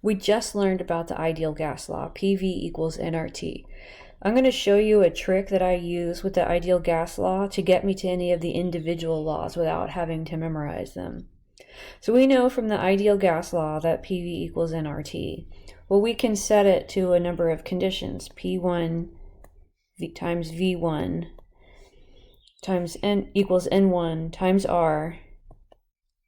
We just learned about the ideal gas law, PV equals nRT. I'm going to show you a trick that I use with the ideal gas law to get me to any of the individual laws without having to memorize them. So we know from the ideal gas law that PV equals nRT. Well, we can set it to a number of conditions, P1 times V1 times N equals N1 times R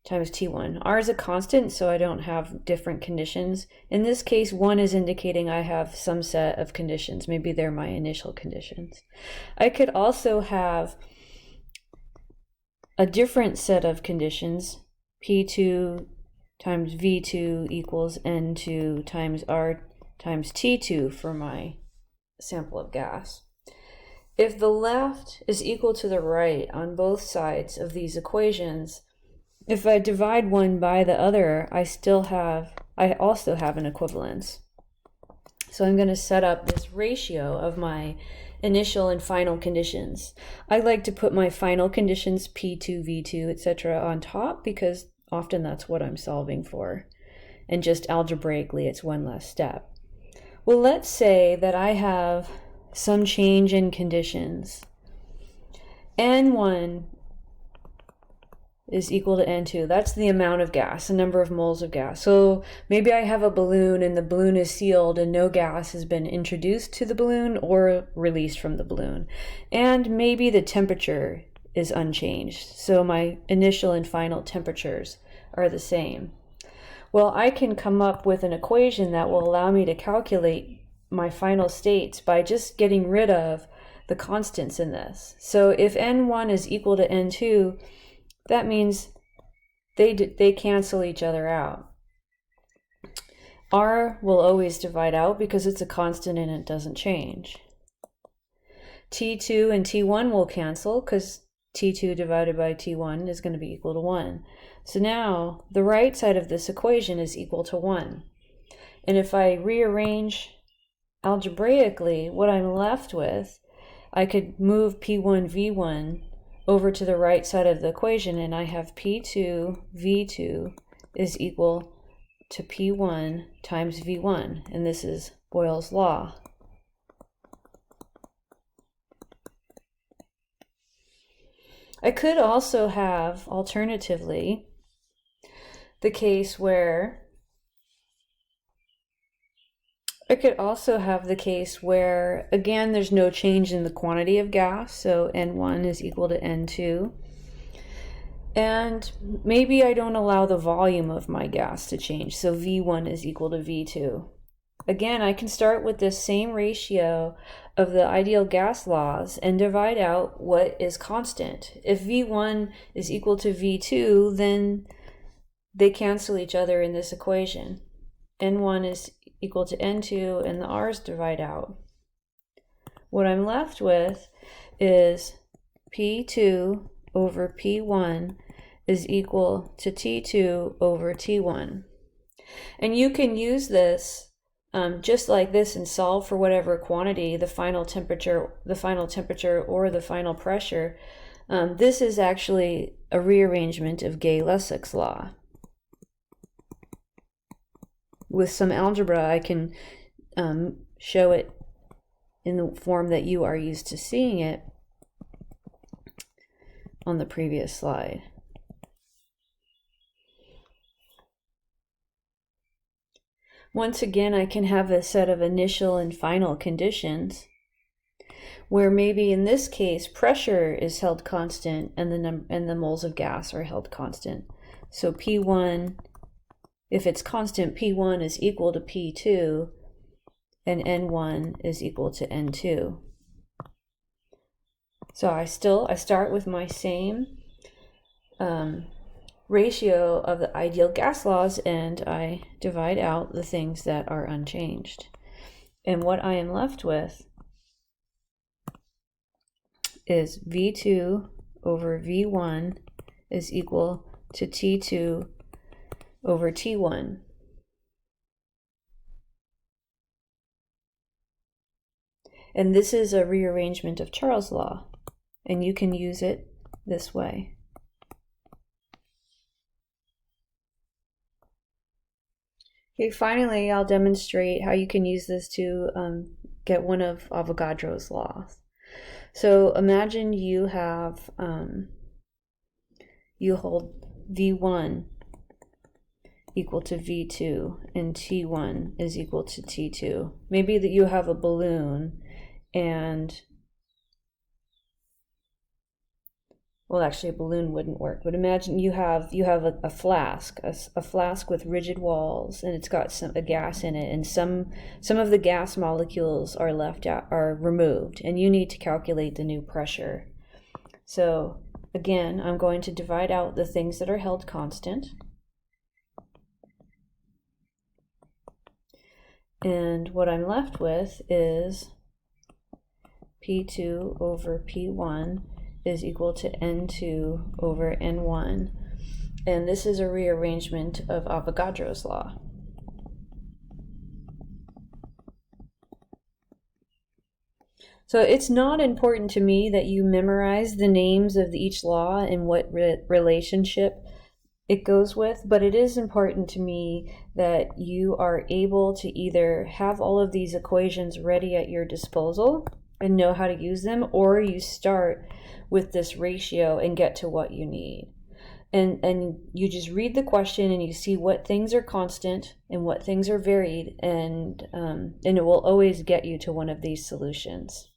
times T1. R is a constant, so I don't have different conditions. In this case, 1 is indicating I have some set of conditions. Maybe they're my initial conditions. I could also have a different set of conditions, P2 times V2 equals N2 times R times T2 for my sample of gas. If the left is equal to the right on both sides of these equations, if I divide one by the other, I also have an equivalence. So I'm going to set up this ratio of my initial and final conditions. I like to put my final conditions, P2, V2, etc. on top because often that's what I'm solving for. And just algebraically, it's one less step. Well, let's say that I have some change in conditions. N1 is equal to N2. That's the amount of gas, the number of moles of gas. So maybe I have a balloon and the balloon is sealed and no gas has been introduced to the balloon or released from the balloon. And maybe the temperature is unchanged. So my initial and final temperatures are the same. Well, I can come up with an equation that will allow me to calculate my final states by just getting rid of the constants in this. So if N1 is equal to N2, that means they cancel each other out. R will always divide out because it's a constant and it doesn't change. T2 and T1 will cancel because T2 divided by T1 is going to be equal to 1. So now the right side of this equation is equal to 1. And if I rearrange algebraically, what I'm left with, I could move P1, V1 over to the right side of the equation, and I have P2, V2 is equal to P1 times V1, and this is Boyle's law. I could also have, alternatively, the case where again, there's no change in the quantity of gas, so N1 is equal to N2. And maybe I don't allow the volume of my gas to change, so V1 is equal to V2. Again, I can start with this same ratio of the ideal gas laws and divide out what is constant. If V1 is equal to V2, then they cancel each other in this equation. N1 is equal to N2 and the R's divide out. What I'm left with is P2 over P1 is equal to T2 over T1. And you can use this just like this and solve for whatever quantity, the final temperature or the final pressure. This is actually a rearrangement of Gay-Lussac's law. With some algebra, I can show it in the form that you are used to seeing it on the previous slide. Once again, I can have a set of initial and final conditions where maybe in this case pressure is held constant and the moles of gas are held constant. So P1, if it's constant, P1 is equal to P2 and N1 is equal to N2. So I start with my same ratio of the ideal gas laws and I divide out the things that are unchanged. And what I am left with is V2 over V1 is equal to T2 over T1. And this is a rearrangement of Charles' law, and you can use it this way. Okay, finally, I'll demonstrate how you can use this to get one of Avogadro's laws. So imagine you have, you hold V1 equal to V2 and T1 is equal to T2. Maybe that you have a balloon and, well, actually a balloon wouldn't work, but imagine you have a flask, a flask with rigid walls, and it's got a gas in it, and some of the gas molecules are left out, are removed, and you need to calculate the new pressure. So again, I'm going to divide out the things that are held constant. And what I'm left with is P2 over P1 is equal to N2 over N1. And this is a rearrangement of Avogadro's law. So it's not important to me that you memorize the names of each law and what relationship it goes with, but it is important to me that you are able to either have all of these equations ready at your disposal and know how to use them, or you start with this ratio and get to what you need. And you just read the question and you see what things are constant and what things are varied, and it will always get you to one of these solutions.